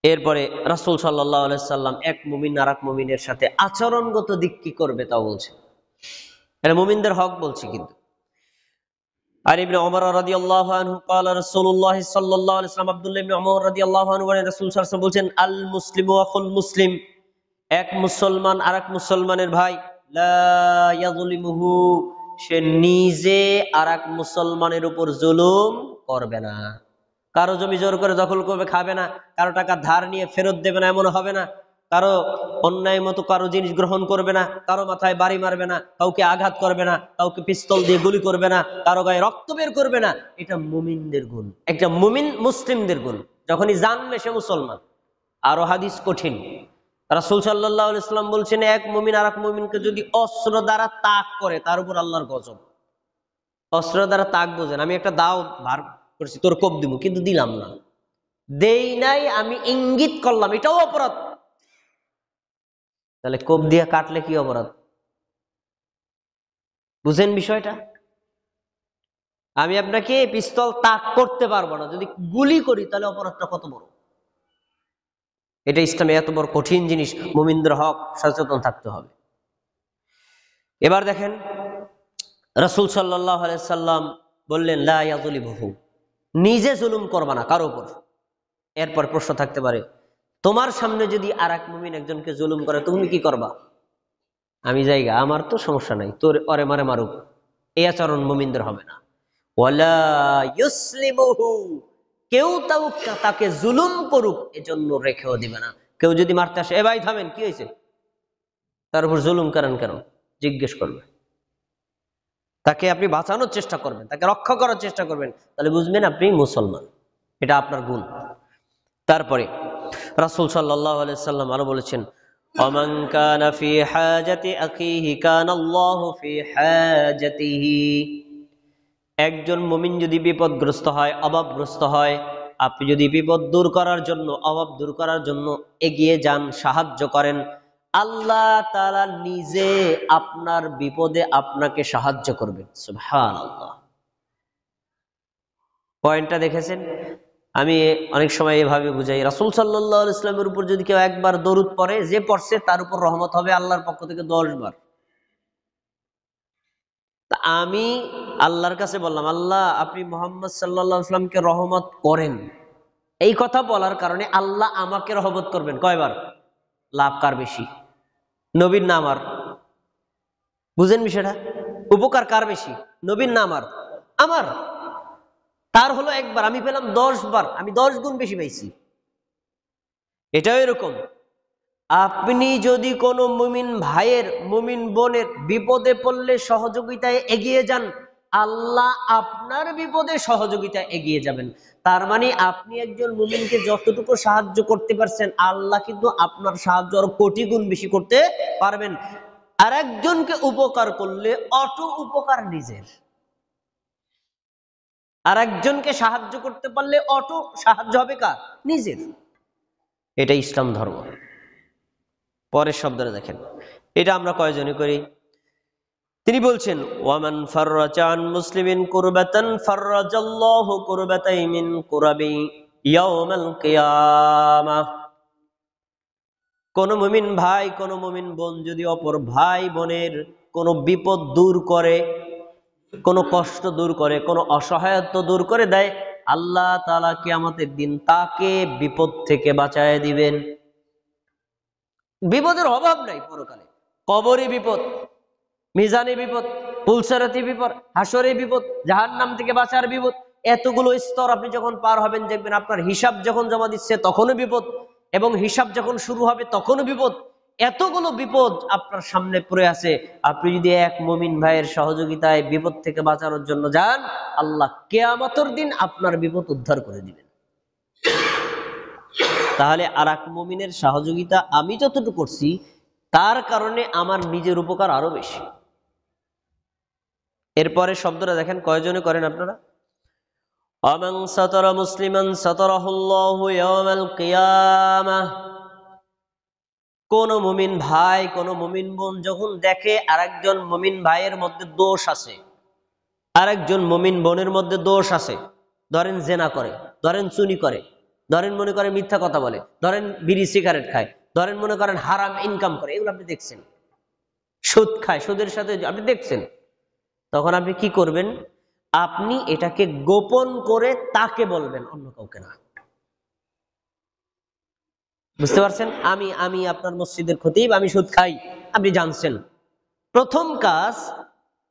এরপরে রাসূল সাল্লাল্লাহু আলাইহি সাল্লাম এক মুমিন আর এক মুমিনের সাথে আচরণগত দিক কি করবে তাও বলছে। এটা মুমিনদের হক বলছি। কিন্তু আর ইবনে ওমর রাদিয়াল্লাহু আনহু قال রাসূলুল্লাহ সাল্লাল্লাহু আলাইহি ওয়াসাল্লাম, আব্দুল্লাহ ইবনে ওমর রাদিয়াল্লাহু আনহু বলেন, রাসূল সাল্লাল্লাহু আলাইহি ওয়াসাল্লাম বলেন, আল মুসলিমু আখুল মুসলিম, এক মুসলমান আরেক মুসলমানের ভাই, লা ইয়াযলিমুহু, সে নিজে আরেক মুসলমানের উপর জুলুম করবে না। কারো জমি জোর করে দখল করবে, খাবে না। কারো টাকা ধার নিয়ে ফেরত দেবে না, এমন হবে না। কারো অন্যায় মতো কারো জিনিস গ্রহণ করবে না, কারো মাথায় বাড়ি মারবে না, কাউকে আঘাত করবে না, কাউকে পিস্তল দিয়ে গুলি করবে না, কারো গায়ে রক্ত বের করবে না। এটা মুমিনদের গুণ, একটা মুমিন মুসলিমদের গুণ, যখনই জানবে সে মুসলমান। আরো হাদিস কঠিন। রাসূল সাল্লাল্লাহু আলাইহি ওয়াসাল্লাম বলছেন, এক মুমিন আর এক মুমিনকে যদি অস্ত্র দ্বারা তাক করে, তার উপর আল্লাহর গজব। অস্ত্র দ্বারা তাক বোঝেন, আমি একটা দাও ভার করছি, তোর কোপ দিব, কিন্তু দিলাম না, দেই নাই, আমি ইঙ্গিত করলাম, এটাও অপরাধ। তাহলে কোপ দিয়ে কাটলে কি অপরাধ? বুঝেন বিষয়টা? আমি আপনাকে পিস্তল তাক করতে পারবো না, যদি গুলি করি তাহলে অপরাধটা কত বড়। এটা ইসলামে এত বড় কঠিন জিনিস, মুমিনদের হক, সচেতন থাকতে হবে। এবার দেখেন, রাসূল সাল্লাল্লাহু আলাইহি সাল্লাম বললেন, লা ইয়াযলিমুহু, নিজে জুলুম করবা না কারো উপর। এরপর প্রশ্ন থাকতে পারে, তোমার সামনে যদি আর এক মুমিন একজনকে জুলুম করে, তুমি কি করবা? আমি জায়গা, আমার তো সমস্যা নাই, তোর অরে মারে মারুক। এই আচরণ মুমিনদের হবে না। ওয়ালা ইউসলিমুহু, কেউ তাকে জুলুম করুক এজন্য রেখেও দিবে না। কেউ যদি মারতে আসে, এ ভাই থামেন, কি হয়েছে, তার উপর জুলুম করেন কেন, জিজ্ঞেস করবে। তাকে আপনি বাঁচানোর চেষ্টা করবেন, তাকে রক্ষা করার চেষ্টা করবেন, তাহলে বুঝবেন আপনি মুসলমান, এটা আপনার গুণ। তারপরে রাসূল সাল্লাল্লাহু আলাইহি সাল্লাম আরো বলেছেন, ওমান কানা ফি হাজাতি আখিহি কানাল্লাহু ফি হাজাতিহি, একজন মুমিন যদি বিপদগ্রস্ত হয়, অভাবগ্রস্ত হয়, আপনি যদি বিপদ দূর করার জন্য, অভাব দূর করার জন্য এগিয়ে যান, সাহায্য করেন, আল্লাহ তাআলা নিজে আপনার বিপদে আপনাকে সাহায্য করবেন। সুবহানাল্লাহ। পয়েন্টটা দেখেছেন? আমি অনেক সময় এভাবে বুঝাই, রাসূল সাল্লাল্লাহু আলাইহি ওয়াসাল্লামের উপর যদি কেউ একবার দরুদ পড়ে, যে পড়ছে তার উপর রহমত হবে আল্লাহর পক্ষ থেকে 10 বার। তা আমি আল্লাহর কাছে বললাম, আল্লাহ আপনি মুহাম্মদ সাল্লাল্লাহু আলাইহি ওয়াসাল্লামকে রহমত করেন। এই কথা বলার কারণে আল্লাহ আমাকে রহমত করবেন কয়বার? লাভ কার বেশি? নবীর না আমার? বুঝেন বিষয়টা? উপকার কার বেশি? নবীর না আমার? আমার। তার হলো একবার, আমি পেলাম 10 বার, আমি 10 গুণ বেশি পাইছি। এটাও এরকম, আপনি যদি কোনো মুমিন ভাইয়ের, মুমিন বোনের বিপদে পড়লে সহযোগিতায় এগিয়ে যান, আল্লাহ আপনার বিপদে সহযোগিতা এগিয়ে যাবেন। তার মানে আপনি একজন মুমিনকে যতটুকু সাহায্য করতে পারছেন, আল্লাহ কিন্তু আপনার সাহায্য আরো কোটি গুণ বেশি করতে পারবেন। আর একজনকে উপকার করলে অটো উপকার নিজের, আর একজনকে সাহায্য করতে পারলে অটো সাহায্য হবে কার? নিজের। এটা ইসলাম ধর্ম। পরের শব্দটা দেখেন, এটা আমরা কয়জনে করি? তিনি বলছেন, ওয়ামান ফাররাজা আন মুসলিমিন কুরবাতান ফাররাজাল্লাহু কুরবাতাই মিন কুরাবি ইয়াউমাল কিয়ামাহ। কোন মুমিন ভাই, কোন মুমিন বোন যদি অপর ভাই বোনের কোন বিপদ দূর করে, কোন কষ্ট দূর করে, কোন অসহায়ত্ব দূর করে দেয়, আল্লাহ তাআলা কিয়ামতের দিন তাকে বিপদ থেকে বাঁচায় দিবেন। বিপদের অভাব নাই পরকালে। কবরে বিপদ, মিজানে বিপদ, পুলসারাতি বিপদ, হাসরে বিপদ, জাহান্নাম থেকে বাঁচার বিপদ, এতগুলো স্তর আপনি যখন পার হবেন, দেখবেন আপনার হিসাব যখন জমা দিচ্ছে তখনও বিপদ, এবং হিসাব যখন শুরু হবে তখনও বিপদ। এতগুলো বিপদ আপনার সামনে পড়ে আছে, আপনি যদি এক মুমিন ভাইয়ের সহযোগিতায় বিপদ থেকে বাঁচানোর জন্য যান, আল্লাহ কিয়ামতের দিন আপনার বিপদ উদ্ধার করে দিবেন। তাহলে আর এক মুমিনের সহযোগিতা আমি যতটুকু করছি, তার কারণে আমার নিজের উপকার আরো বেশি। এরপরে শব্দটা দেখেন, কয়জনে করেন আপনারা? আমান সাতারা মুসলিমান সাতারাহুল্লাহু ইয়াওমাল কিয়ামাহ। কোন মুমিন ভাই, কোন মুমিন বোন যখন দেখে আরেকজন মুমিন ভাইয়ের মধ্যে দোষ আছে, আরেকজন মুমিন বোনের মধ্যে দোষ আছে, ধরেন জেনা করে, ধরেন চুরি করে, ধরেন মনে করেন মিথ্যা কথা বলে, ধরেন বিড়ি সিগারেট খায়, ধরেন মনে করেন হারাম ইনকাম করে, এগুলো আপনি দেখছেন, সুদ খায়, সুদের সাথে আপনি দেখছেন, তখন আপনি কি করবেন? আপনি এটাকে গোপন করে তাকে বলবেন, অন্য কাউকে না। বুঝতে পারছেন? আমি আমি আপনার মসজিদের খতিব, আমি সুদ খাই, আপনি জানছেন। প্রথম কাজ,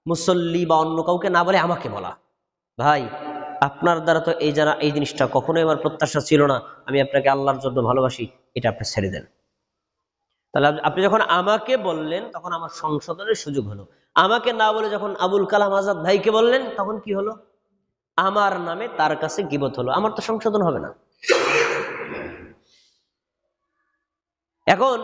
মুসল্লি বা অন্য কাউকে না বলে আমাকে বলা, ভাই আপনার দ্বারা তো এই জিনিসটা কখনোই আমার প্রত্যাশা ছিল না, আমি আপনাকে আল্লাহর জন্য ভালোবাসি, এটা আপনি ছেড়ে দেন। তাহলে আপনি যখন আমাকে বললেন তখন আমার সংশোধনের সুযোগ হলো। আমাকে না বলে যখন আবুল কালাম আজাদ ভাইকে বললেন তখন কি হলো? আমার নামে তার কাছে গীবত হলো, আমার তো সংশোধন হবে না। এখন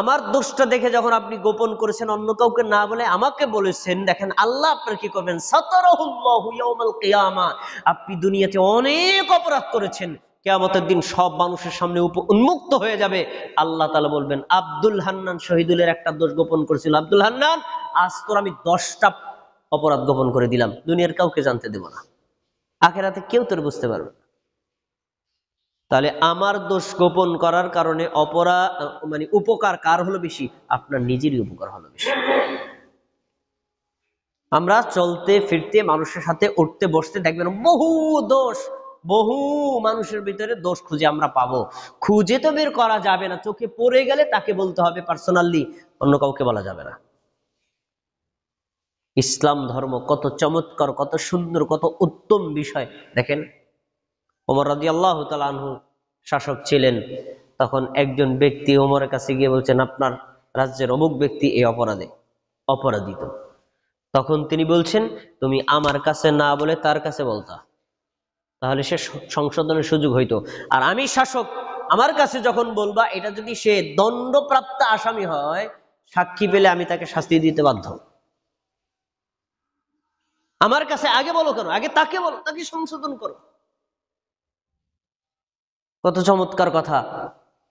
আমার দোষটা দেখে যখন আপনি গোপন করেছেন, অন্য কাউকে না বলে আমাকে বলেছেন, দেখেন আল্লাহ আপনার কি করবেন? সাতারাহুল্লাহু ইয়াউমাল কিয়ামা। আপনি দুনিয়াতে অনেক অপরাধ করেছেন, কিয়ামতের দিন সব মানুষের সামনে উন্মুক্ত হয়ে যাবে। আল্লাহ তাআলা বলবেন, আব্দুল হান্নান শহীদুলের একটা দোষ গোপন করেছিল, আব্দুল হান্নান আজ তোর আমি 10টা অপরাধ গোপন করে দিলাম, দুনিয়ার কাউকে জানতে দেব না, আখিরাতে কেউ তোর বুঝতে পারবে না। তাহলে আমার দোষ গোপন করার কারণে মানে উপকার কার হলো বেশি? আপনার নিজেরই উপকার হলো বেশি। আমরা চলতে ফিরতে মানুষের সাথে উঠতে বসতে দেখবেন বহু দোষ, বহু মানুষের ভিতরে দোষ খুঁজে আমরা পাবো। খুঁজে তো বের করা যাবে না, চোখে পড়ে গেলে তাকে বলতে হবে পার্সোনালি, অন্য কাউকে বলা যাবে না। ইসলাম ধর্ম কত চমৎকার, কত সুন্দর, কত উত্তম বিষয়। দেখেন ওমর রাদিয়াল্লাহু তাআলা আনহু শাসক ছিলেন, তখন একজন ব্যক্তি ওমরের কাছে গিয়ে বলছেন, আপনার রাজ্যের অমুক ব্যক্তি এই অপরাধিত। তখন তিনি বলছেন, তুমি আমার কাছে না বলে তার কাছে বলতা, তাহলে সে সংশোধনের সুযোগ হইতো। আর আমি শাসক, আমার কাছে যখন বলবা, এটা যদি সে দণ্ডপ্রাপ্ত আসামি হয়, সাক্ষী পেলে আমি তাকে শাস্তি দিতে বাধ্য। আমার কাছে আগে বলো কেন? আগে তাকে বলো, তাকে সংশোধন করো। কত চমৎকার কথা।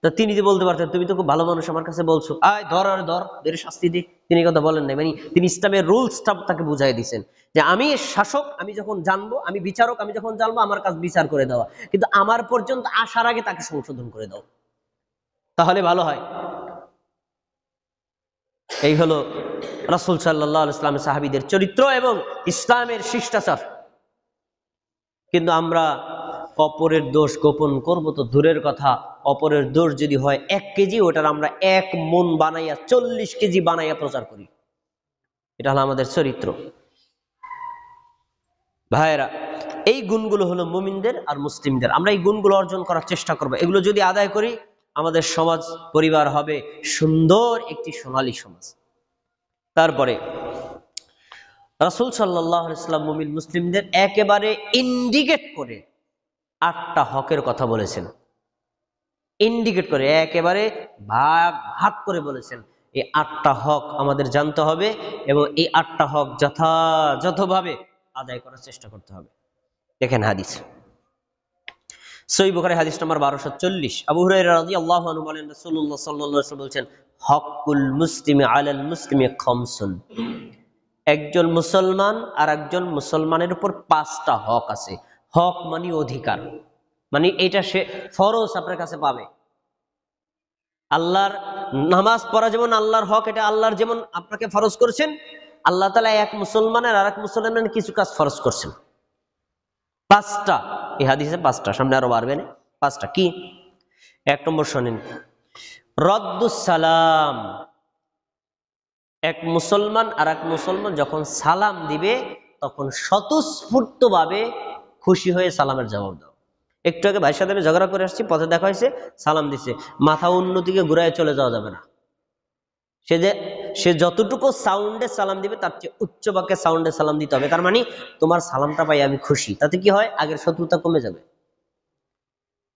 তা তিনি যে বলতে পারতেন, তুমি তো খুব ভালো মানুষ, আমার কাছে বলছো, আয় ধর আর ধর, এর শাস্তি দি। তিনি কথা বলেন নাই, মানে তিনি ইসলামের রুলসটা তাকে বুঝাই দিচ্ছেন যে আমি শাসক, আমি যখন জানবো, আমি বিচারক, আমি যখন জানবো আমার কাজ বিচার করে দেওয়া, কিন্তু আমার পর্যন্ত আসার আগে তাকে সংশোধন করে দাও, তাহলে ভালো হয়। এই হলো রাসূল সাল্লাল্লাহু আলাইহি ওয়াসাল্লামের সাহাবীদের চরিত্র এবং ইসলামের শিষ্টাচার। কিন্তু আমরা অপরের দোষ গোপন করব তো দূরের কথা, অপরের দোষ যদি হয় 1 কেজি, ওটার আমরা 1 মণ বানাইয়া 40 কেজি বানাইয়া প্রচার করি। এটা হলো আমাদের চরিত্র। ভাইয়েরা, এই গুণগুলো হলো মুমিনদের আর মুসলিমদের। আমরা এই গুণগুলো অর্জন করার চেষ্টা করব। এগুলো যদি আদায় করি, আমাদের সমাজ পরিবার হবে সুন্দর একটি সোনালী সমাজ। তারপরে রাসূল সাল্লাল্লাহু আলাইহি ওয়াসাল্লাম মুমিন মুসলিমদের একেবারে ইন্ডিকেট করে 8টা হকের কথা বলেছেন। ইন্ডিকেট করে একেবারে ভাগ ভাগ করে বলেছেন। এই 8টা হক আমাদের জানতে হবে এবং এই 8টা হক যথাযথভাবে আদায় করার চেষ্টা করতে হবে। দেখেন হাদিস, সহিহ বুখারী হাদিস নাম্বার 1240, আবু হুরায়রা রাদিয়াল্লাহু আনহু বলেন, রাসূলুল্লাহ সাল্লাল্লাহু আলাইহি ওয়াসাল্লাম বলেছেন, হকুল মুসলিমি আলাল মুসলিমি খামসুন। একজন মুসলমান আর একজন মুসলমানের উপর 5টা হক আছে। হক মানে অধিকার, মানে এটা সে ফরজ আপনার কাছে পাবে। আল্লাহর নামাজ পড়া যেমন আল্লাহর হক, এটা আল্লাহর যেমন আপনাকে ফরজ করেছেন, আল্লাহ তাআলা এক মুসলমানের আর এক মুসলমানের কিছু কাজ ফরজ করছেন। 5টা, এই হাদিসে 5টা, সামনে আরো বাড়বে না। 5টা কি? 1 নম্বর শুনেন, রদ্দুস সালাম। এক মুসলমান আর এক মুসলমান যখন সালাম দিবে তখন স্বতঃস্ফূর্তভাবে খুশি হয়ে সালামের জবাব দাও। একটু আগে ভাইয়ের সাথে ঝগড়া করে আসছি, পথে দেখা হয়েছে, সালাম দিছে, মাথা অন্যদিকে ঘুরায় চলে যাওয়া যাবে না। সে যতটুকু সাউন্ডে সালাম দিবে তার চেয়ে উচ্চ বাক্যে সাউন্ডে সালাম দিতে হবে। তার মানে তোমার সালামটা পাই আমি খুশি, তাতে কি হয়? আগের শত্রুতা কমে যাবে।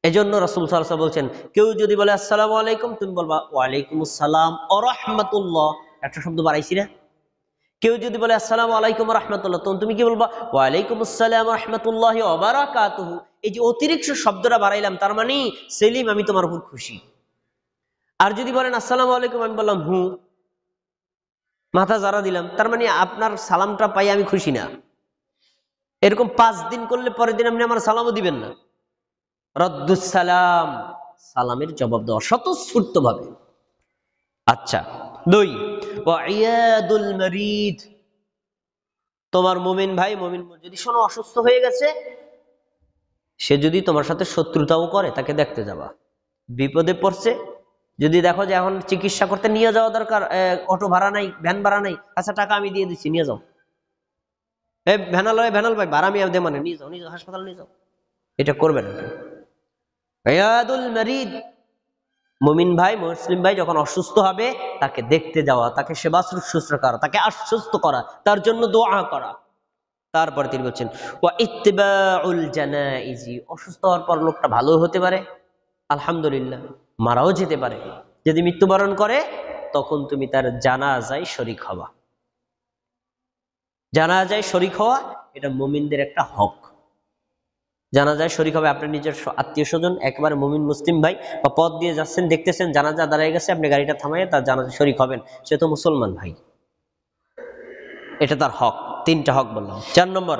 এজন্য রাসূল সাল্লাল্লাহু আলাইহি ওয়াসাল্লাম বলছেন, কেউ যদি বলে আসসালামু আলাইকুম, তুমি বলবা ওয়ালাইকুমুস সালাম ওয়া রাহমাতুল্লাহ, একটা শব্দ বাড়াইছি না? কেউ যদি বলে আসসালামু আলাইকুম ওয়া রাহমাতুল্লাহ, তখন তুমি কি বলবা? ওয়ালাইকুমুস সালাম ওয়া রাহমাতুল্লাহি ওয়া বারাকাতুহু। এই যে অতিরিক্ত শব্দটা বাড়াইলাম, তার মানে সেলিম, আমি তোমার উপর খুশি। আর যদি বলেন আসসালামু আলাইকুম, আমি বললাম মাথা জারা দিলাম, তার মানে আপনার সালামটা পাই আমি খুশি না। এরকম 5 দিন করলে পরের দিন আপনি আমার সালামও দিবেন না। রদ্দুস সালাম, সালামের জবাব দেওয়া স্বতঃস্ফূর্ত ভাবে। আচ্ছা, 2 ওয়া ইয়াদুল মারিদ, তোমার মুমিন ভাই মুমিন যদি শোনো অসুস্থ হয়ে গেছে, সে যদি তোমার সাথে শত্রুতাও করে, তাকে দেখতে যাবা। বিপদে পড়ছে, যদি দেখো যে এখন চিকিৎসা করতে নিয়ে যাওয়া দরকার, অটো ভাড়া নাই, ভ্যান ভাড়া নাই, আচ্ছা টাকা আমি দিয়ে দিচ্ছি, নিয়ে যাও। ভ্যানাল ভাই ভাড়া আমি দেব, মানে নিয়ে যাও, নিয়ে যাও, হাসপাতাল নিয়ে যাও। এটা করবে না। ইয়াদুল মারিদ, মুমিন ভাই মুসলিম ভাই যখন অসুস্থ হবে, তাকে দেখতে যাওয়া, তাকে সেবা শুশ্রূষা করা, তাকে আশ্বস্ত করা, তার জন্য দোয়া করা। তারপর তিনি বলছেন ওয়া ইত্তিবাউল জানাইজি, অসুস্থ হওয়ার পর লোকটা ভালো হতে পারে, আলহামদুলিল্লাহ, মারাও যেতে পারে। যদি মৃত্যুবরণ করে, তখন তুমি তার জানাজায় শরীক হবা। জানাজায় শরীক হওয়া এটা মুমিনদের একটা হক। জানাজায় শরীক হবে আপনার নিজের আত্মীয় স্বজন, একেবারে মুমিন মুসলিম ভাই, বা পথ দিয়ে যাচ্ছেন, দেখতেছেন জানাজা দাঁড়িয়ে গেছে, আপনি গাড়িটা থামাইয়া তার জানাজা শরীক হবেন, সে তো মুসলমান ভাই, এটা তার হক। 3টা হক বললাম। 4 নম্বর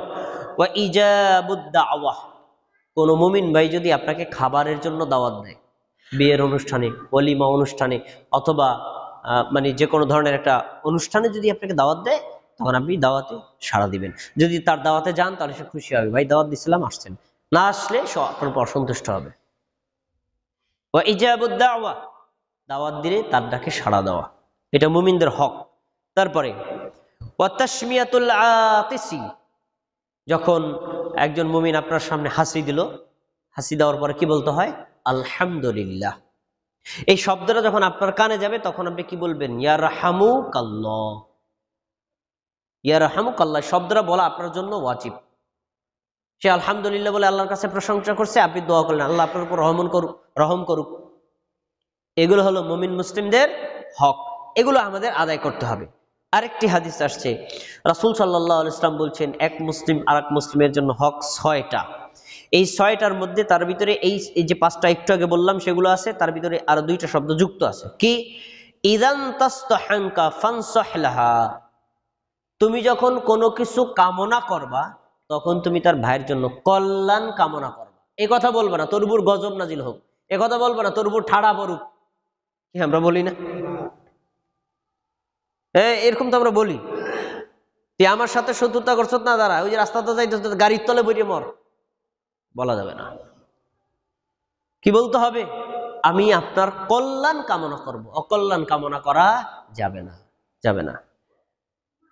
ওয়া ইজাবুদ দাওয়াহ, কোন মুমিন ভাই যদি আপনাকে খাবারের জন্য দাওয়াত দেয়, বিয়ের অনুষ্ঠানে, ওলিমা অনুষ্ঠানে, অথবা মানে যে কোনো ধরনের একটা অনুষ্ঠানে যদি আপনাকে দাওয়াত দেয়, তখন আপনি দাওয়াতে সাড়া দিবেন। যদি তার দাওয়াতে যান, তাহলে সে খুশি হবে, ভাই দাওয়াত দিছিলাম, আসছেন। না আসলে সে আপনার উপর অসন্তুষ্ট হবে। ওয়া ইজাবুদ দাওয়া, দাওয়াত দিলে তার ডাকে সাড়া দেওয়া, এটা মুমিনদের হক। তারপরে ওয়া তাশমিয়াতুল আতিসি, যখন একজন মুমিন আপনার সামনে হাসি দিল, হাসি দেওয়ার পরে কি বলতে হয়? আলহামদুলিল্লাহ। এই শব্দটা যখন আপনার কানে যাবে, তখন আপনি কি বলবেন? ইয়ারহামুকাল্লাহ। ইয়ারহামুকাল্লাহ শব্দটা বলা আপনার জন্য ওয়াজিব। সে আলহামদুলিল্লাহ বলে আল্লাহর কাছে প্রশংসা করছে, আপনি দোয়া করলেন আল্লাহ আপনার উপর রহম করুক। এগুলো হলো মুমিন মুসলিমদের হক, এগুলো আমাদের আদায় করতে হবে। আরেকটি হাদিস আসছে, রাসূল সাল্লাল্লাহু আলাইহি ওয়াসাল্লাম বলছেন, এক মুসলিম আরেক মুসলিমের জন্য হক 6টা। এই 6টার মধ্যে তার ভিতরে এই যে 5টা একটু আগে বললাম সেগুলো আছে, তার ভিতরে আরো 2টা শব্দ যুক্ত আছে। কি? ইদান তাস্তাহানকা ফানসাহ লাহা, তুমি যখন কোনো কিছু কামনা করবা, তখন তুমি তার ভাইয়ের জন্য কল্যাণ কামনা করবা। এই কথা বলবা না তোর উপর গজব নাজিল হোক, এ কথা বলবা না তোর উপর ঠাড়া পড়ুক। কি আমরা বলি না? এরকম তো আমরা বলি, তুই আমার সাথে শত্রুতা করছ না, দাঁড়া ওই যে রাস্তাতে যাইতে গাড়ির তলে বইরে মর। বলা যাবে না। কি বলতে হবে? আমি আপনার কল্যাণ কামনা করব, অকল্যাণ কামনা করা যাবে না, যাবে না।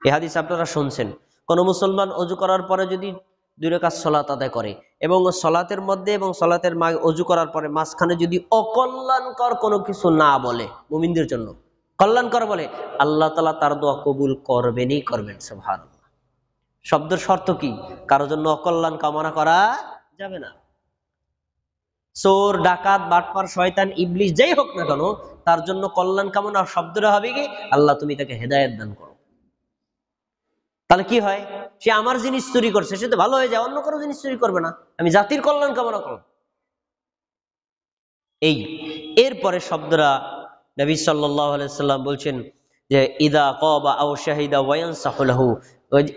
এই হাদিস আপনারা শুনছেন, কোন মুসলমান ওযু করার পরে যদি 2 রাকাত সালাত আদায় করে, এবং সালাতের মধ্যে এবং সালাতের ওযু করার পরে মাঝখানে যদি অকল্যাণকর কোনো কিছু না বলে, মুমিনদের জন্য কল্যাণকর বলে, আল্লাহ তাআলা তার দোয়া কবুল করবেনই করবেন। সুবহানাল্লাহ। শব্দের শর্ত কি? কারোর জন্য অকল্যাণ কামনা করা যাবে না। চোর, ডাকাত, বাটপার, শয়তান, ইবলিস যাই হোক না কেন, তার জন্য কল্যাণ কামনা শব্দটা হবে কি? আল্লাহ তুমি তাকে হেদায়েত দান করো। তাহলে কি হয়? সে আমার জিনিস চুরি করছে, সে তো ভালো হয়ে যায়, অন্য কোনো জিনিস চুরি করবে না, আমি জাতির কল্যাণ কামনা করব। এই এরপরে শব্দরা নবী সাল্লাল্লাহু আলাইহি সাল্লাম বলছেন যে ইদা কাবা আও শাহিদা ওয়ায়ানসাহু লাহু,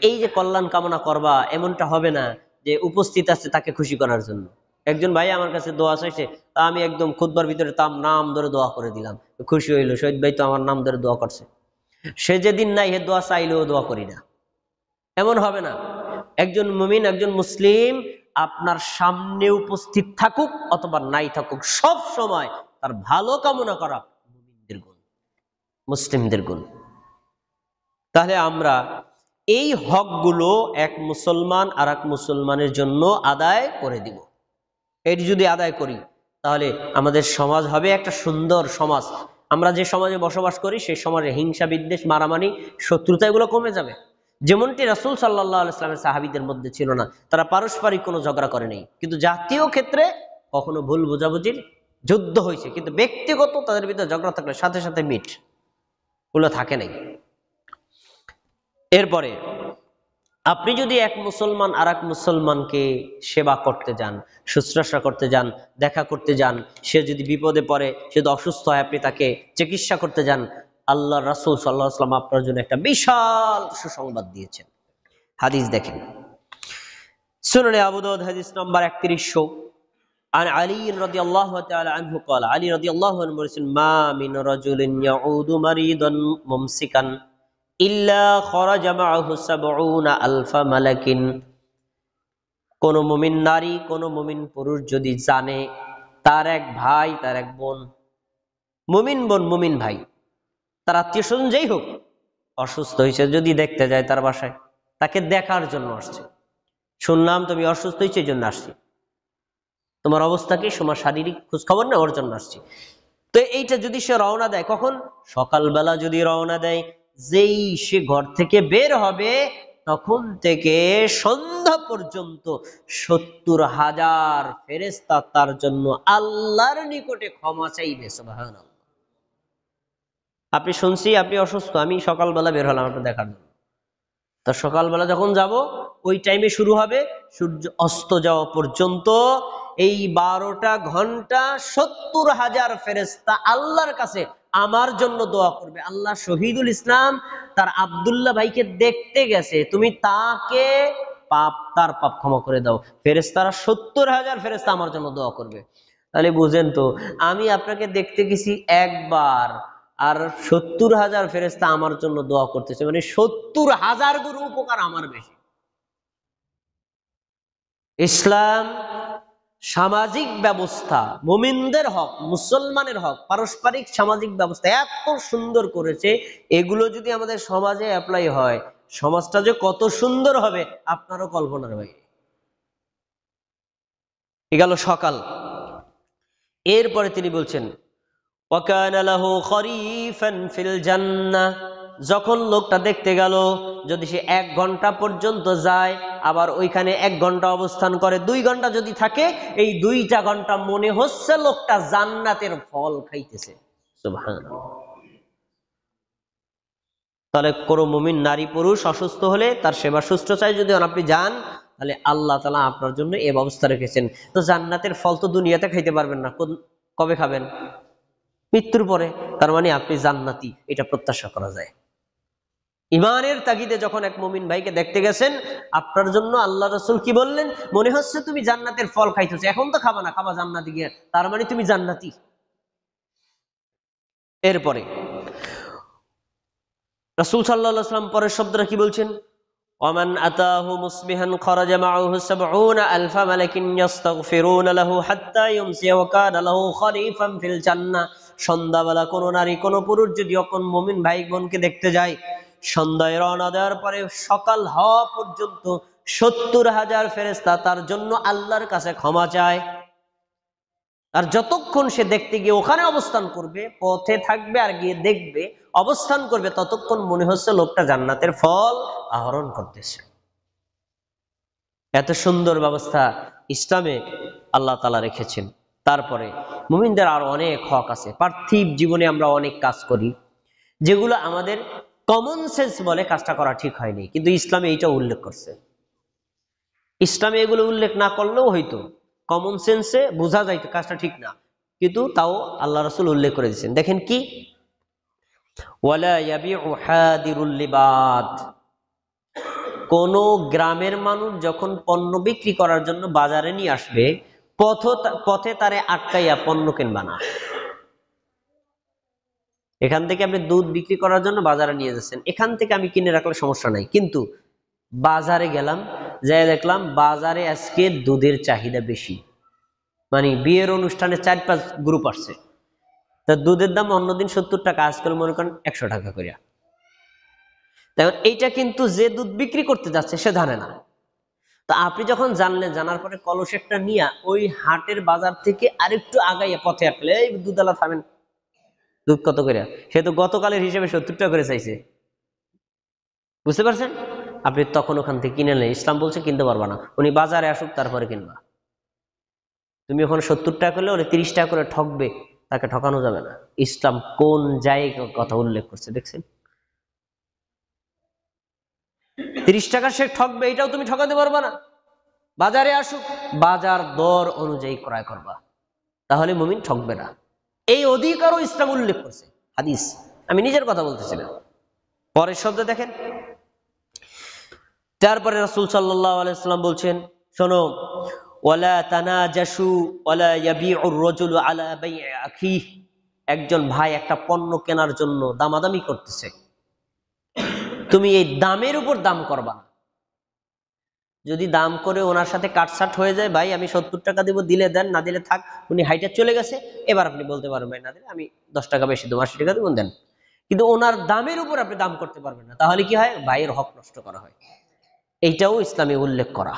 এই যে কল্যাণ কামনা করবা, এমনটা হবে না যে উপস্থিত আছে তাকে খুশি করার জন্য। একজন ভাই আমার কাছে দোয়া চাইছে, তা আমি একদম খুতবার ভিতরে তার নাম ধরে দোয়া করে দিলাম, খুশি হইলো, শহীদ ভাই তো আমার নাম ধরে দোয়া করছে। সে যেদিন নাই, হে দোয়া চাইলেও দোয়া করি না, এমন হবে না। একজন মুমিন, একজন মুসলিম আপনার সামনে উপস্থিত থাকুক অথবা নাই থাকুক, সব সময় তার ভালো কামনা করা মুমিনদের গুণ, মুসলিমদের গুণ। তাহলে আমরা এই হকগুলো এক মুসলমান আর এক মুসলমানের জন্য আদায় করে দিব। এটি যদি আদায় করি, তাহলে আমাদের সমাজ হবে একটা সুন্দর সমাজ। আমরা যে সমাজে বসবাস করি, সেই সমাজে হিংসা, বিদ্বেষ, মারামারি, শত্রুতা এগুলো কমে যাবে। যেমনটি রাসূল সাল্লাল্লাহু আলাইহি ওয়াসাল্লামের সাহাবীদের মধ্যে ছিল না, তারা পারস্পরিক কোনো ঝগড়া করে নাই, কিন্তু জাতীয় ক্ষেত্রে কখনো ভুল বোঝাবুঝির যুদ্ধ হয়েছে, কিন্তু ব্যক্তিগত তাদের ভিতরে ঝগড়া থাকলে সাথে সাথে মিট ওগুলো থাকে নাই। এরপরে আপনি যদি এক মুসলমান আর এক মুসলমানকে সেবা করতে যান, শুশ্রূষা করতে যান, দেখা করতে যান, সে যদি বিপদে পড়ে, সে যদি অসুস্থ হয়, আপনি তাকে চিকিৎসা করতে যান, আল্লাহ রাসূল সাল্লাল্লাহু আলাইহি ওয়াসাল্লাম আপনার জন্য একটা বিশাল সুসংবাদ দিয়েছেন। হাদিস দেখেন, সুনানে আবু দাউদ হাদিস নাম্বার 3100, عن علي رضي الله تعالى عنه قال علي رضي الله عنه বলেছেন ما من رجل يعود مريضا ممسكا إلا خرج معه 70,000 ملك। কোন মুমিন নারী কোন মুমিন পুরুষ যদি জানে তার এক ভাই তার এক বোন, মুমিন বোন মুমিন ভাই, তার আত্মীয় স্বজন যেই হোক অসুস্থ হয়েছে, যদি দেখতে যায় তার বাসায়, তাকে দেখার জন্য আসছে, শুনলাম তুমি অসুস্থ হয়েছে এই জন্য আসছি, তোমার অবস্থা কি, তোমার শারীরিক খোঁজ খবর নেওয়ার জন্য আসছি। তো এইটা যদি সে রওনা দেয়, কখন? সকালবেলা যদি রওনা দেয়, যেই সে ঘর থেকে বের হবে তখন থেকে সন্ধ্যা পর্যন্ত 70,000 ফেরেশতা তার জন্য আল্লাহর নিকটে ক্ষমা চাইবে। সুবহানাল্লাহ। আপনি শুনছি আপনি অসুস্থ, আমি সকালবেলা বের হলাম আপনার দেখার জন্য, তো সকালবেলা যখন যাব ওই টাইমে শুরু হবে সূর্য অস্ত যাওয়া পর্যন্ত এই 12টা ঘন্টা 70,000 ফেরেশতা আল্লাহর কাছে আমার জন্য দোয়া করবে। আল্লাহ শহীদুল ইসলাম তার আব্দুল্লাহ ভাইকে দেখতে গেছে, তুমি তাকে তার পাপ ক্ষমা করে দাও। ফেরেশতারা 70,000 ফেরেশতা আমার জন্য দোয়া করবে। তাহলে বুঝেন তো, আমি আপনাকে দেখতে গেছি একবার, আর 70,000 ফেরেশতা আমার জন্য দোয়া করতেছে, মানে 70,000 গুণ উপকার আমার বেশি। ইসলাম সামাজিক ব্যবস্থা, মুমিনদের হক, মুসলমানের হক, পারস্পরিক সামাজিক ব্যবস্থা এত সুন্দর করেছে, এগুলো যদি আমাদের সমাজে অ্যাপ্লাই হয়, সমাজটা যে কত সুন্দর হবে আপনারও কল্পনার বাইরে। গেল সকাল। এরপরে তিনি বলছেন ওয়াকানা লাহু খরিফান ফিল জান্নাহ, যখন লোকটা দেখতে গেল, যদি সে 1 ঘন্টা পর্যন্ত যায়, আবার ওইখানে 1 ঘন্টা অবস্থান করে, 2 ঘন্টা যদি থাকে, এই 2টা ঘন্টা মনে হচ্ছে লোকটা জান্নাতের ফল খাইতেছে। সুবহানাল্লাহ। তাহলে কোন মুমিন নারী পুরুষ অসুস্থ হলে তার সেবা শুশ্রূষায় যদি আপনি যান, তাহলে আল্লাহ তাআলা আপনার জন্য এই ব্যবস্থা রেখেছেন। তো জান্নাতের ফল তো দুনিয়াতে খাইতে পারবেন না, কবে খাবেন? মৃত্যুর পরে। তার মানে আপনি জান্নাতি, এটা প্রত্যাশা করা যায়। ইমানের তাগিদে যখন এক মুমিন ভাইকে দেখতে গেছেন, আপনার জন্য আল্লাহ রাসূল কি বললেন? মনে হচ্ছে তুমি জান্নাতের ফল খাইতেছো, এখন তো খাবা না, খাবা জান্নাতে গিয়ে, তার মানে তুমি জান্নাতি। এরপরে রাসূল সাল্লাল্লাহু আলাইহি ওয়াসাল্লাম পরের শব্দটা কি বলছেন? ওয়ামান আতাহু মুসবিহান খারাজা মাআহু 70,000 মালাকিন ইস্তাগফিরুনা লাহু হাত্তা ইউমসি ওয়া কানা লাহু খলিফান ফিল জান্নাহ। সন্ধ্যাবেলা কোন নারী কোন পুরুষ যদি যখন মুমিন ভাই বোনকে দেখতে যায়, সন্ধ্যায় রওনা দেওয়ার পরে সকাল হওয়া পর্যন্ত 70,000 ফেরেশতা তার জন্য আল্লাহর কাছে ক্ষমা চায়। আর যতক্ষণ সে দেখতে গিয়ে ওখানে অবস্থান করবে, পথে থাকবে আর গিয়ে দেখবে, অবস্থান করবে, ততক্ষণ মনে হচ্ছে লোকটা জান্নাতের ফল আহরণ করতেছে। এত সুন্দর ব্যবস্থা ইসলামে আল্লাহ তাআলা রেখেছেন। তারপরে মুমিনদের আর অনেক হক আছে। পার্থিব জীবনে আমরা অনেক কাজ করি যেগুলো আমাদের কমন সেন্স বলে কাজটা করা ঠিক হয়নি, কিন্তু ইসলামে এইটা উল্লেখ করছে। ইসলামে এগুলো উল্লেখ না করলেও হয়তো কমন সেন্সে বোঝা যাইতো কাজটা ঠিক না, কিন্তু তাও আল্লাহ রাসূল উল্লেখ করে দিয়েছেন। দেখেন কি, ওয়ালা ইয়াবিউ হাদিরুল লিবাদ, কোন গ্রামের মানুষ যখন পণ্য বিক্রি করার জন্য বাজারে নিয়ে আসবে, পথে তারে আটকাইয়া পণ্য কিনবা না। এখান থেকে আপনি দুধ বিক্রি করার জন্য বাজারে নিয়ে যাচ্ছেন, এখান থেকে আমি কিনে রাখলে সমস্যা নাই, কিন্তু বাজারে গেলাম, যাই দেখলাম বাজারে আজকে দুধের চাহিদা বেশি, মানে বিয়ের অনুষ্ঠানে 4-5 গ্রুপ আসছে, তা দুধের দাম অন্যদিন 70 টাকা, আজকাল মনে করেন 100 টাকা করিয়া। তখন এইটা কিন্তু যে দুধ বিক্রি করতে যাচ্ছে সে জানে না। তা আপনি যখন জানলেন, জানার পরে কলস একটা নিয়ে ওই হাটের বাজার থেকে আরেকটু আগাইয়া পথে আসলে, এই দুধওয়ালা থামেন, দুধ কত করে? সে তো গতকালের হিসেবে 70 টাকা করে চাইছে, বুঝতে পারছেন? আপনি তখন ওখান থেকে কিনে নেন। ইসলাম বলছে কিনতে পারবা না, উনি বাজারে আসুক তারপরে কিনবা। তুমি ওখানে 70 টাকা করলে উনি 30 টাকা করে ঠকবে, তাকে ঠকানো যাবে না। ইসলাম কোন জায়গায় কথা উল্লেখ করছে দেখছেন? 30 টাকা সে ঠকবে, এটাও তুমি ঠকাতে পারবা না। বাজারে আসুক, বাজার দর অনুযায়ী ক্রয় করবা, তাহলে মুমিন ঠকবে না। এই অধিকারও ইসলাম উল্লেখ করছে, হাদিস, আমি নিজের কথা বলতেছি না। পরের শব্দ দেখেন, তারপরে রাসূল সাল্লাল্লাহু আলাইহি ওয়াসাল্লাম বলছেন, শোনো, ওয়ালা তানাজাসু ওয়ালা ইয়াবিউর রাজুলু আলা বাই'i আখিহি, একজন ভাই একটা পণ্য কেনার জন্য দামাদামি করতেছে, তুমি এই দামের উপর দাম করবা না। যদি দাম করে ওনার সাথে কাটছাট হয়ে যায়, ভাই আমি 70 টাকা দিব, দিলে দেন, না দিলে থাক, উনি হাইটা চলে গেছে, এবার আপনি বলতে পারবেন ভাই না দিলে আমি 10 টাকা বেশি দেবো, 80 টাকা দেবেন দেন। কিন্তু ওনার দামের উপর আপনি দাম করতে পারবেন না, তাহলে কি হয়? ভাইয়ের হক নষ্ট করা হয়। এইটাও ইসলামে উল্লেখ করা।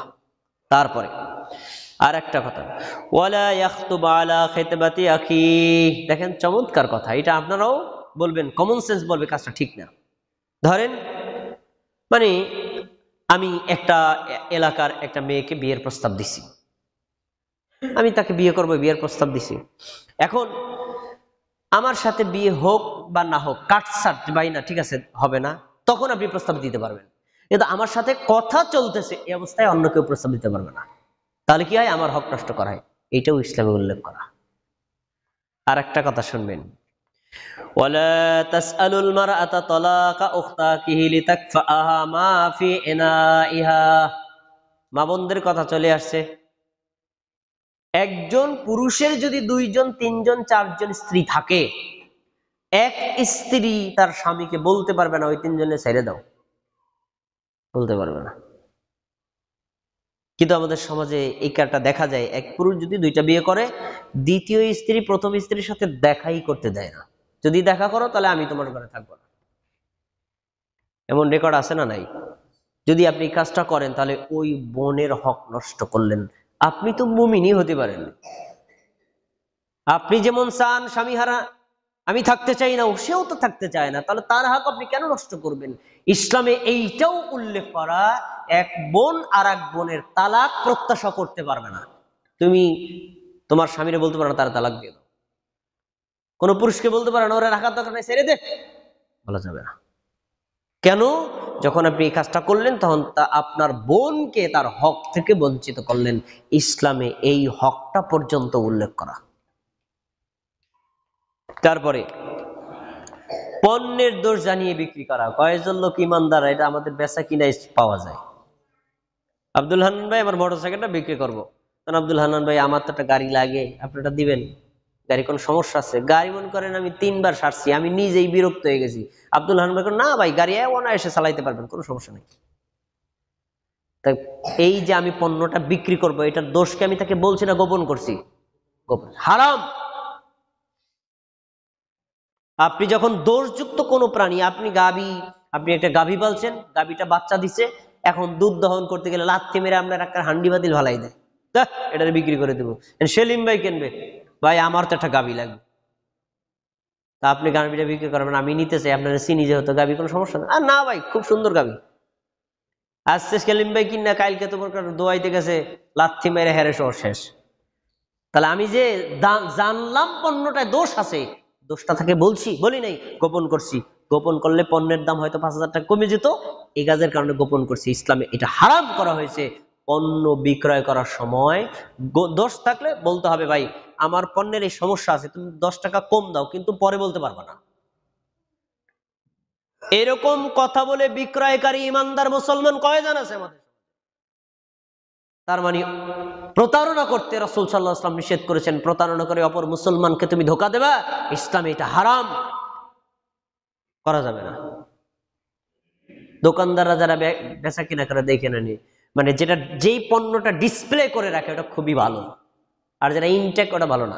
তারপরে আর একটা কথা, ওয়ালা ইয়াখতুবা আলা খিতবাতি আখি, দেখেন চমৎকার কথা, এটা আপনারাও বলবেন, কমন সেন্স বলবে কাজটা ঠিক না। ধরেন মানে আমি একটা এলাকার একটা মেয়েকে বিয়ের প্রস্তাব দিছি, আমি তাকে বিয়ে করবো, বিয়ের প্রস্তাব দিছি। এখন আমার সাথে বিয়ে হোক বা না হোক, কাটছাট ভাই না ঠিক আছে হবে না, তখন আপনি প্রস্তাব দিতে পারবেন। কিন্তু আমার সাথে কথা চলতেছে, এই অবস্থায় অন্য কেউ প্রস্তাব দিতে পারবে না। তাহলে কি হয়? আমার হক নষ্ট করা হয়। এইটাও ইসলামে উল্লেখ করা। আর একটা কথা শুনবেন, ওয়ালা তাসআলুল মারআতা তালাকা উখতাকিহি লিতাকফাহা মা ফি ইনাইহা, মা বোনদের কথা চলে আসছে। একজন পুরুষের যদি 2 জন 3 জন 4 জন স্ত্রী থাকে, এক স্ত্রী তার স্বামীকে বলতে পারবে না ওই 3 জনে ছেড়ে দাও, বলতে পারবে না। কিন্তু আমাদের সমাজে এই কাজটা দেখা যায়, এক পুরুষ যদি 2টা বিয়ে করে, দ্বিতীয় স্ত্রী প্রথম স্ত্রীর সাথে দেখাই করতে দেয় না। যদি দেখা করো তাহলে আমি তোমার ঘরে থাকবো না। এমন রেকর্ড আছে না নাই? যদি আপনি কাজটা করেন তাহলে ওই বোনের হক নষ্ট করলেন। আপনি তো মুমিনই হতে পারেন। আপনি যেমন চান স্বামী হারা, আমি থাকতে চাই না, সেও তো থাকতে চায় না, তাহলে তার হক আপনি কেন নষ্ট করবেন? ইসলামে এইটাও উল্লেখ করা, এক বোন আর এক বোনের তালাক প্রত্যাশা করতে পারবে না। তুমি তোমার স্বামীরে বলতে পারো না তার তালাক দিয়ে দাও, কোন পুরুষকে বলতে পারো না ওরা রাখার দরকার নেই, ছেড়ে দে, বলা যাবে না। কেন? যখন আপনি এই কাজটা করলেন তখন আপনার বোনকে তার হক থেকে বঞ্চিত করলেন। ইসলামে এই হকটা পর্যন্ত উল্লেখ করা। তারপরে পণ্যের দোষ জানিয়ে বিক্রি করা। কয়েকজন লোক ইমানদার, এটা আমাদের বেচা কিনায় পাওয়া যায়। আব্দুল হান্নান ভাই আমার মোটরসাইকেলটা বিক্রি করবো, তখন আব্দুল হান্নান ভাই আমার তো একটা গাড়ি লাগে, আপনি এটা দিবেন, গাড়ি কোন সমস্যা আছে? গাড়ি মনে করেন আমি 3 বার সারছি, আমি নিজেই বিরক্ত হয়ে গেছি। আব্দুল হান্নান ভাই না ভাই গাড়ি অনায়াসে চালাইতে পারবেন, কোনো সমস্যা নেই। তাই এই যে আমি পণ্যটা বিক্রি করব, এটার দোষকে আমি তাকে বলছি না গোপন করছি? গোপন, হারাম। আপনি যখন দোষযুক্ত কোনো প্রাণী, আপনি একটা গাভী পালছেন, গাভীটা বাচ্চা দিছে, এখন দুধ দহন করতে গেলে লাথি মেরে আপনার একটা হান্ডি বাতিল ভালাই দেয়, এটা বিক্রি করে দেবো। সেলিম ভাই কিনবে, ভাই আমার তো একটা গাভী লাগবে, তা আপনি গাভীটা বিক্রি করবেন, আমি নিতে চাই, আপনার চিনি যেহেতু গাভী, কোনো সমস্যা না। আর না ভাই খুব সুন্দর গাভী, আজকে সেলিম ভাই কিনা কালকে তোমার দোয়াইতে গেছে, লাথি মেরে হেরে সহ শেষ। তাহলে আমি যে জানলাম পণ্যটায় দোষ আছে, দোষটা তাকে বলছি, বলি নাই, গোপন করছি। গোপন করলে পণ্যের দাম হয়তো 5,000 টাকা কমে যেত, এই কাজের কারণে গোপন করছি। ইসলামে এটা হারাম করা হয়েছে। পণ্য বিক্রয় করার সময় দোষ থাকলে বলতে হবে, ভাই আমার পণ্যের এই সমস্যা আছে, তুমি 10 টাকা কম দাও, কিন্তু পরে বলতে পারবে না। এরকম কথা বলে বিক্রয়কারী ইমানদার মুসলমান কয়জন আছে আমাদের? তার মানে প্রতারণা করতে রাসূল সাল্লাল্লাহু আলাইহি ওয়াসাল্লাম নিষেধ করেছেন। প্রতারণা করে অপর মুসলমানকে তুমি ধোঁকা দেবা, ইসলামে এটা হারাম, করা যাবে না। দোকানদাররা যারা বেচা কিনা করে দেখে নেনি, মানে যেই পণ্যটা ডিসপ্লে করে রাখে ওটা খুবই ভালো, আর যারা ইনটেক ওটা ভালো না।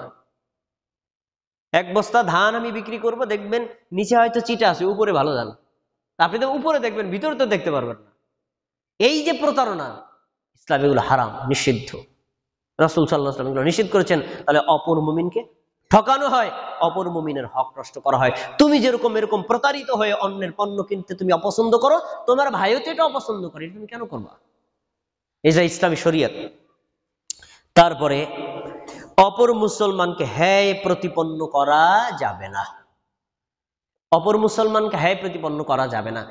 এক বস্তা ধান আমি বিক্রি করব, দেখবেন নিচে হয়তো চিটা আছে, উপরে ভালো ধান, আপনি তো উপরে দেখবেন, ভিতরে তো দেখতে পারবেন না। এই যে প্রতারণা, ইসলামে এগুলো হারাম, নিষিদ্ধ। রাসূল সাল্লাল্লাহু আলাইহি ওয়াসাল্লাম এগুলো নিষিদ্ধ করেছেন। তাহলে অপর মুমিনকে ঠকানো হয়, অপর মুমিনের হক নষ্ট করা হয়। তুমি যেরকম এরকম প্রতারিত হয়ে অন্যের পণ্য কিনতে তুমি অপছন্দ করো, তোমার ভাইও তো এটা অপছন্দ করে, এটা তুমি কেন করবা? এই যে ইসলামী শরীয়ত। তারপরে অপর মুসলমানকে হ্যায় প্রতিপন্ন করা যাবে না। অপর মুসলমানকে হ্যায় প্রতিপন্ন করা যাবে না।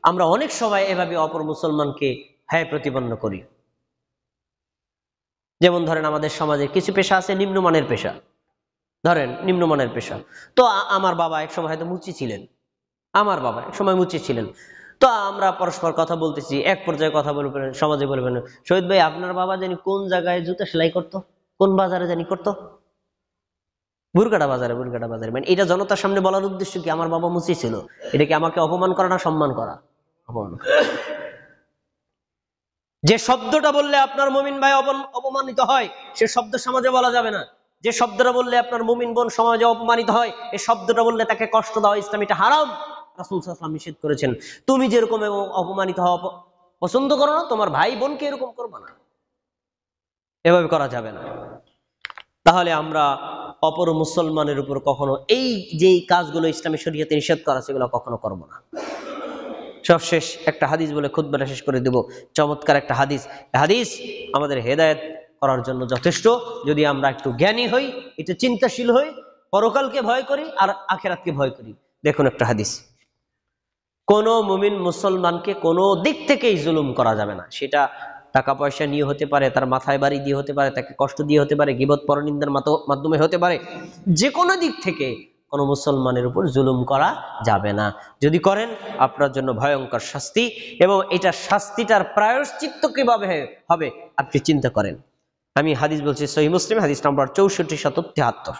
আমরা অনেক সময় এভাবে অপর মুসলমানকে হ্যায় প্রতিপন্ন করি। যেমন ধরেন আমাদের সমাজে কিছু পেশা আছে নিম্নমানের পেশা, ধরেন নিম্নমানের পেশা। তো আমার বাবা এক সময় হয়তো মুচি ছিলেন, আমার বাবা এক সময় মুচি ছিলেন, তো আমরা পরস্পর কথা বলতেছি, এক পর্যায়ে কথা বলবেন, সমাজে বলবেন, শহীদ ভাই আপনার বাবা জানি কোন জায়গায় জুতা সেলাই করতো, কোন বাজারে জানি করতো, বুরকাটা বাজারে, বুরকাটা বাজারে। মানে এটা জনতার সামনে বলার উদ্দেশ্য কি? আমার বাবা মুসি ছিল। এটা কি আমাকে অপমান করা না সম্মান করা? অপমান। যে শব্দটা বললে আপনার মুমিন ভাই অপমানিত হয়, সে শব্দ সমাজে বলা যাবে না। যে শব্দটা বললে আপনার মুমিন বোন সমাজে অপমানিত হয়, এই শব্দটা বললে তাকে কষ্ট দেওয়া ইসলাম এটা হারাম। রাসূল সাল্লাল্লাহু আলাইহি ওয়াসাল্লাম নিষেধ করেছেন। তুমি যেরকম অপমানিত হওয়া পছন্দ করো না, তোমার ভাই বোনকে এরকম করবে না, এভাবে করা যাবে না। তাহলে আমরা অপর মুসলমানের উপর কখনো এই যে কাজগুলো ইসলামী শরীয়তে নিষেধ করা সেগুলো কখনো করব না। সবশেষ একটা হাদিস বলে খুতবাটা শেষ করে দেব। চমৎকার একটা হাদিস। হাদিস আমাদের হেদায়েত করার জন্য যথেষ্ট, যদি আমরা একটু জ্ঞানী হই, একটু চিন্তাশীল হই, পরকালকে ভয় করি আর আখিরাতকে ভয় করি। দেখুন একটা হাদিস, কোন মুমিন মুসলমানকে কোনো দিক থেকেই জুলুম করা যাবে না। সেটা টাকা পয়সা নিয়ে হতে পারে, তার মাথায় বাড়ি দিয়ে হতে পারে, তাকে কষ্ট দিয়ে হতে পারে, গীবত পরনিন্দার মাধ্যমে হতে পারে। যে কোনো দিক থেকে কোনো মুসলমানের উপর জুলুম করা যাবে না। যদি করেন আপনার জন্য ভয়ঙ্কর শাস্তি, এবং এটা শাস্তিটার প্রায়শ্চিত্ত কিভাবে হবে আপনি চিন্তা করেন। আমি হাদিস বলছি, সহিহ মুসলিম হাদিস নাম্বার 6473।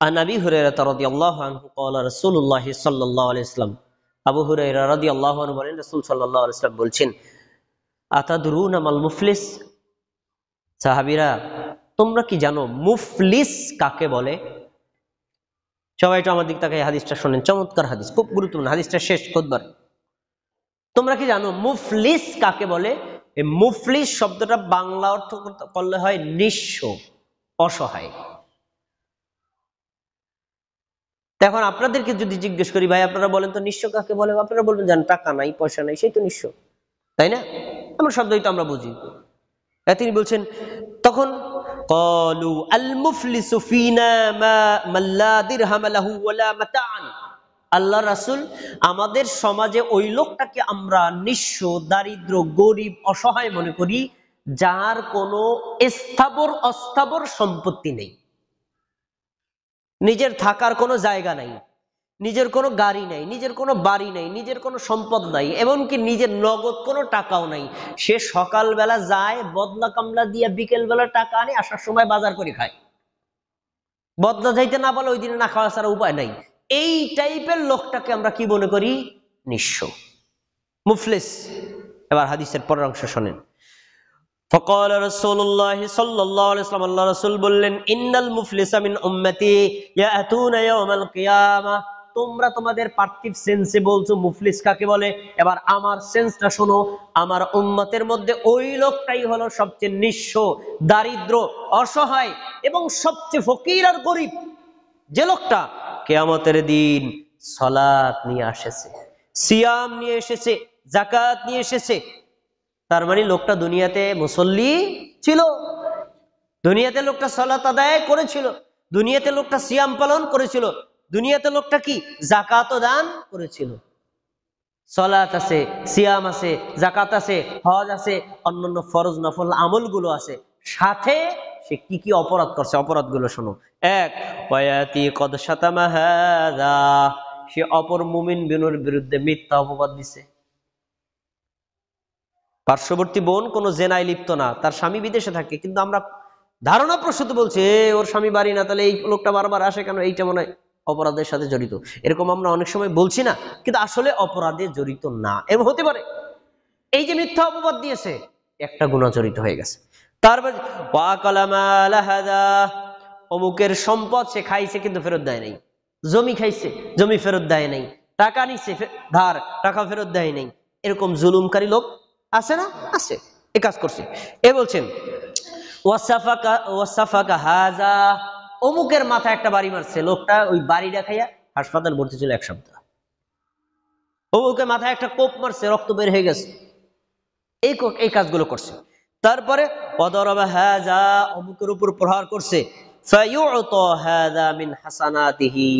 আন আবি হুরায়রা রাদিয়াল্লাহু আনহু ক্বালা রাসূলুল্লাহ সাল্লাল্লাহু আলাইহি ওয়াসাল্লাম, আবু হুরায়রা রাদিয়াল্লাহু আনহু বলেন, রাসূল সাল্লাল্লাহু আলাইহি ওয়াসাল্লাম বলছেন, আতাদরুনা মাল মুফলিস? সাহাবীরা, তোমরা কি জানো মুফলিস কাকে বলে? সবাই একটু আমার দিক তাকায় হাদিসটা শোনেন, চমৎকার হাদিস, খুব গুরুত্বপূর্ণ। হাদিসটা শেষ খুতবার। তোমরা কি জানো মুফলিস কাকে বলে? এই মুফলিস শব্দটা বাংলা অর্থ করলে হয় নিঃস্ব, অসহায়। এখন আপনাদেরকে যদি জিজ্ঞেস করি, ভাই আপনারা বলেন তো নিঃস্ব কাকে বলে? আপনারা বলবেন জান টাকা নাই, পয়সা নাই, সেই তো নিঃস্ব, তাই না? আমরা শব্দই তো আমরা বুঝি। তিনি বলছেন, তখন ক্বালু আল মুফলিসু ফিনা মান লা দিরহাম লাহু ওয়ালা মাতাআন। আল্লাহ রাসূল, আমাদের সমাজে ওই লোকটাকে আমরা নিঃস্ব, দারিদ্র, গরিব, অসহায় মনে করি যার কোনো স্থাবর অস্থাবর সম্পত্তি নেই, নিজের থাকার কোনো জায়গা নাই, নিজের কোনো গাড়ি নাই, নিজের কোনো বাড়ি নাই, নিজের কোনো সম্পদ নাই, এমনকি নিজের নগদ কোনো টাকাও নাই। সে সকালবেলা যায় বদলা কামলা দিয়ে, বিকেল বেলা টাকা আনে, আসার সময় বাজার করে খায়। বদলা যাইতে না বলে ওই দিনে না খাওয়া ছাড়া উপায় নাই। এই টাইপের লোকটাকে আমরা কি মনে করি? নিঃস্ব, মুফলিস। এবার হাদিসের পরের অংশ শোনেন। فقال رسول الله صلى الله عليه وسلم, আল্লাহ রাসূল বললেন, ইন্নাল মুফলিসা মিন উম্মতি ইয়াতুনা ইয়াওমাল কিয়ামা। তোমরা তোমাদের পার্থিব সেন্সে বলছো মুফলিস কাকে বলে, এবার আমার সেন্সটা শোনো। আমার উম্মতের মধ্যে ওই লোকটাই হলো সবচেয়ে নিঃস্ব, দারিদ্র, অসহায় এবং সবচেয়ে ফকির আর গরিব, যে লোকটা কিয়ামতের দিন সালাত নিয়ে এসেছে, সিয়াম নিয়ে এসেছে, যাকাত নিয়ে এসেছে। তার মানে লোকটা দুনিয়াতে মুসল্লি ছিল, দুনিয়াতে লোকটা সালাত আদায় করেছিল, দুনিয়াতে লোকটা সিয়াম পালন করেছিল, দুনিয়াতে লোকটা কি যাকাত দান করেছিল। সালাত আছে, সিয়াম আছে, যাকাত আছে, হজ আছে, অন্যান্য ফরজ নফল আমলগুলো আছে। সাথে সে কি কি অপরাধ করছে, অপরাধগুলো শোনো। এক, ওয়ায়াতি কদ শাতামা হাযা, সে অপর মুমিন বিরুদ্ধে মিথ্যা অপবাদ দিছে। পার্শ্ববর্তী বোন কোনো জেনায় লিপ্ত না, তার স্বামী বিদেশে থাকে, কিন্তু আমরা ধারণা প্রসূত বলছে ওর স্বামী বাড়ি না, তাহলে এই লোকটা বারবার আসে কেন, এইটা মনে হয় অপরাধের সাথে জড়িত। এরকম আমরা অনেক সময় বলছি না, কিন্তু আসলে অপরাধে জড়িত না, এবং হতে পারে এই যে মিথ্যা অপবাদ দিয়েছে একটা গুনাহ জড়িত হয়ে গেছে। তারপর অমুকের সম্পদ সে খাইছে কিন্তু ফেরত দেয় নাই, জমি খাইছে, জমি ফেরত দেয় নাই, টাকা নিচ্ছে ধার, টাকা ফেরত দেয় নাই। এরকম জুলুমকারী লোক আছে না? আছে, এ কাজ করছে। এ বলছেন ওয়াসাফাকা হাযা, অমুকের মাথায় একটা বাড়ি মারছে, লোকটা ওই বাড়িটা খাইয়া হাসপাতাল ভর্তি ছিল 1 সপ্তাহ। অমুকের মাথায় একটা কোপ মারছে, রক্ত বের হয়ে গেছে। এই কাজগুলো করছে। তারপরে ওয়াদারাবা হাযা, অমুকের উপর প্রহার করছে। ফায়ুতা হাযা মিন হাসানাতিহি,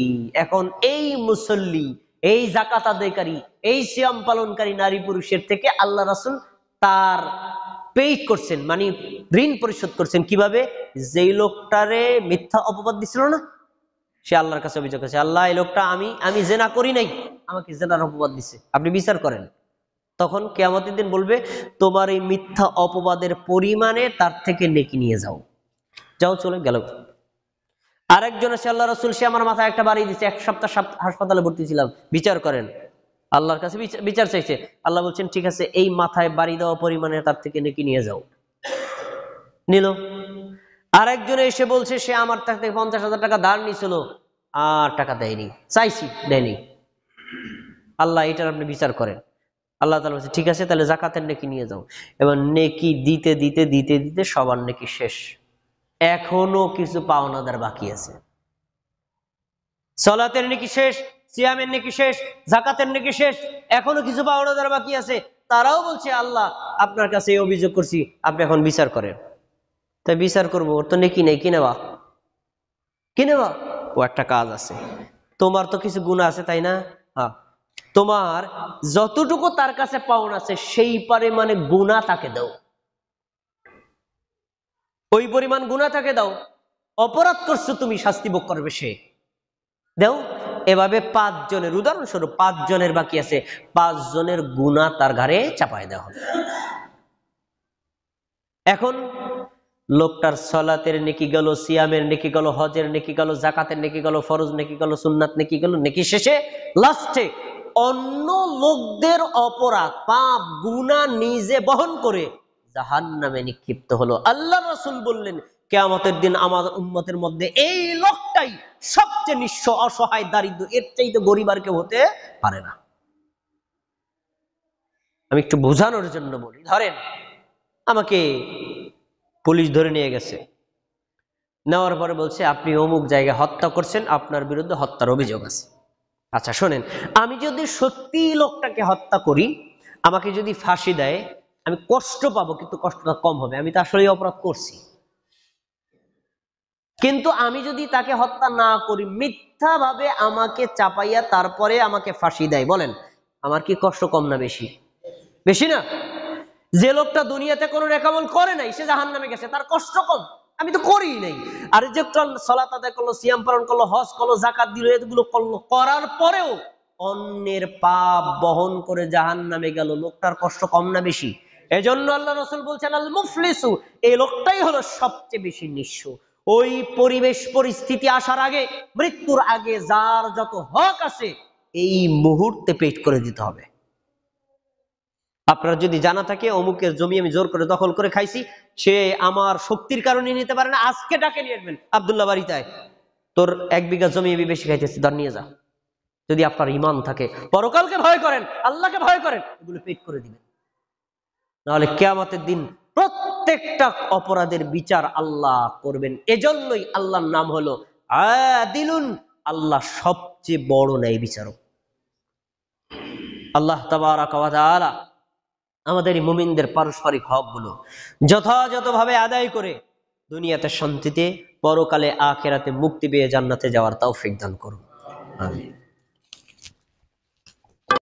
এখন এই মুসল্লি, এই যাকাত আদায়কারী, এই সিয়াম পালনকারী নারী পুরুষের থেকে আল্লাহ রাসূল তার পেইড করছেন, মানে ঋণ পরিশোধ করছেন। কিভাবে? যেই লোকটারে মিথ্যা অপবাদ দিছিল না, সে আল্লাহর কাছে অভিযোগ করেছে, আল্লাহ এই লোকটা, আমি জেনা করি নাই, আমাকে জেনার অপবাদ দিছে, আপনি বিচার করেন। তখন কিয়ামতের দিন বলবে তোমার এই মিথ্যা অপবাদের পরিমাণে তার থেকে নেকি নিয়ে যাও, যাও চলে গেল। আরেকজন আছে আল্লাহ রাসূল, সে আমার মাথায় একটা বাড়ি দিচ্ছে, 1 সপ্তাহ হাসপাতালে ভর্তি ছিলাম, বিচার করেন। আল্লাহর কাছে বিচার চাইছে। আল্লাহ বলছেন ঠিক আছে, এই মাথায় বাড়ি দেওয়া পরিমাণে তার থেকে নেকি নিয়ে যাও, নিল। আরেকজনে এসে বলছে সে আমার থেকে 50,000 টাকা ধার নিছিল, আর টাকা দেয়নি, চাইছি দেয়নি। আল্লাহ এটার আপনি বিচার করেন। আল্লাহ তাআলা বলছে ঠিক আছে, তাহলে যাকাতের নেকি নিয়ে যাও। এবার নেকি দিতে দিতে দিতে দিতে সবার নেকি শেষ, এখনো কিছু পাওনাদার বাকি আছে। সালাতের নেকি শেষ, সিয়ামের নেকি শেষ, যাকাতের নেকি শেষ, এখনো কিছু পাওনাদার বাকি আছে। তারাও বলছে আল্লাহ আপনার কাছে এই অভিযোগ করছি, আপনি এখন বিচার করেন। তাই বিচার করবো, ওর তো নেকি নেই, কি নেওয়া, কি নেওয়া? ও একটা কাজ আছে, তোমার তো কিছু গুনাহ আছে তাই না? হ্যাঁ, তোমার যতটুকু তার কাছে পাওনা আছে সেই পরিমাণে গুনাহ তাকে দাও, ওই পরিমাণ গুনাহ তাকে দাও। অপরাধ করছো তুমি, শাস্তি ভোগ করবে সে, দাও। এভাবে 5 জনের, উদাহরণস্বরূপ 5 জনের বাকি আছে, 5 জনের গুনাহ তার ঘাড়ে চাপায় দেওয়া হবে। এখন লোকটার সালাতের নেকি গেল, সিয়ামের নেকি গেল, হজের নেকি গেল, যাকাতের নেকি গেল, ফরজ নেকি গেল, সুন্নাত নেকি গেল, নেকি শেষে লাস্টে অন্য লোকদের অপরাধ পাপ গুনাহ নিজে বহন করে জাহান্নামে নিক্ষিপ্ত হলো। আল্লাহ রাসূল বললেন কিয়ামতের দিন আমার উম্মতের মধ্যে এই লোকটাই সবচেয়ে নিঃস্ব, অসহায়, দারিদ্র, এর চাইতে গরীব আর কেউ হতে পারে না। আমি একটু বোঝানোর জন্য বলি, ধরেন আমাকে পুলিশ ধরে নিয়ে গেছে, নেওয়ার পরে বলছে আপনি অমুক জায়গায় হত্যা করছেন, আপনার বিরুদ্ধে হত্যার অভিযোগ আছে। আচ্ছা শোনেন, আমি যদি সত্যি লোকটাকে হত্যা করি, আমাকে যদি ফাঁসি দেয়, আমি কষ্ট পাবো, কিন্তু কষ্টটা কম হবে, আমি তো আসলে অপরাধ করছি। কিন্তু আমি যদি তাকে হত্যা না করি, মিথ্যা ভাবে আমাকে চাপাইয়া তারপরে আমাকে ফাঁসি দেয়, বলেন আমার কি কষ্ট কম না বেশি? বেশি না? যে লোকটা দুনিয়াতে কোনো নেকামল করে নাই, সে জাহান্নামে গেছে, তার কষ্ট কম, আমি তো করি নাই। আর যে সালাত আদায় করলো, সিয়াম পালন করলো, হজ করলো, যাকাত দিল, এগুলো করলো, করার পরেও অন্যের পাপ বহন করে জাহান্নামে গেল, লোকটার কষ্ট কম না বেশি? এজন্য আল্লাহ রাসূল বলছেন আল মুফলিসু, এই লোকটাই হলো সবচেয়ে বেশি নিঃস্ব। ওই পরিবেশ পরিস্থিতি আসার আগে, মৃত্যুর আগে যার যত হক আছে এই মুহূর্তে পেট করে দিতে হবে। আপনার যদি জানা থাকে অমুকের জমি আমি জোর করে দখল করে খাইছি, সে আমার শক্তির কারণে নিতে পারে না, আজকে ডাকে নিয়ে আসবেন, আব্দুল্লাহ বাড়িতে তোর 1 বিঘা জমি আমি বেশি খাইতেছি, ধর নিয়ে যা। যদি আপনার ঈমান থাকে, পরকালকে ভয় করেন, আল্লাহকে ভয় করেন, এগুলো পেট করে দিবেন। নাহলে কিয়ামতের দিন প্রত্যেকটা অপরাধের বিচার আল্লাহ করবেন। এজন্যই আল্লাহর নাম হলো আদিলুন, আল্লাহ সবচেয়ে বড় ন্যায় বিচারক। আল্লাহ তাবারাকা ওয়া তাআলা আমাদের মুমিনদের পারস্পরিক হকগুলো যথাযথভাবে আদায় করে দুনিয়াতে শান্তিতে, পরকালে আখিরাতে মুক্তি পেয়ে জান্নাতে যাওয়ার তৌফিক দান করুন। আমিন।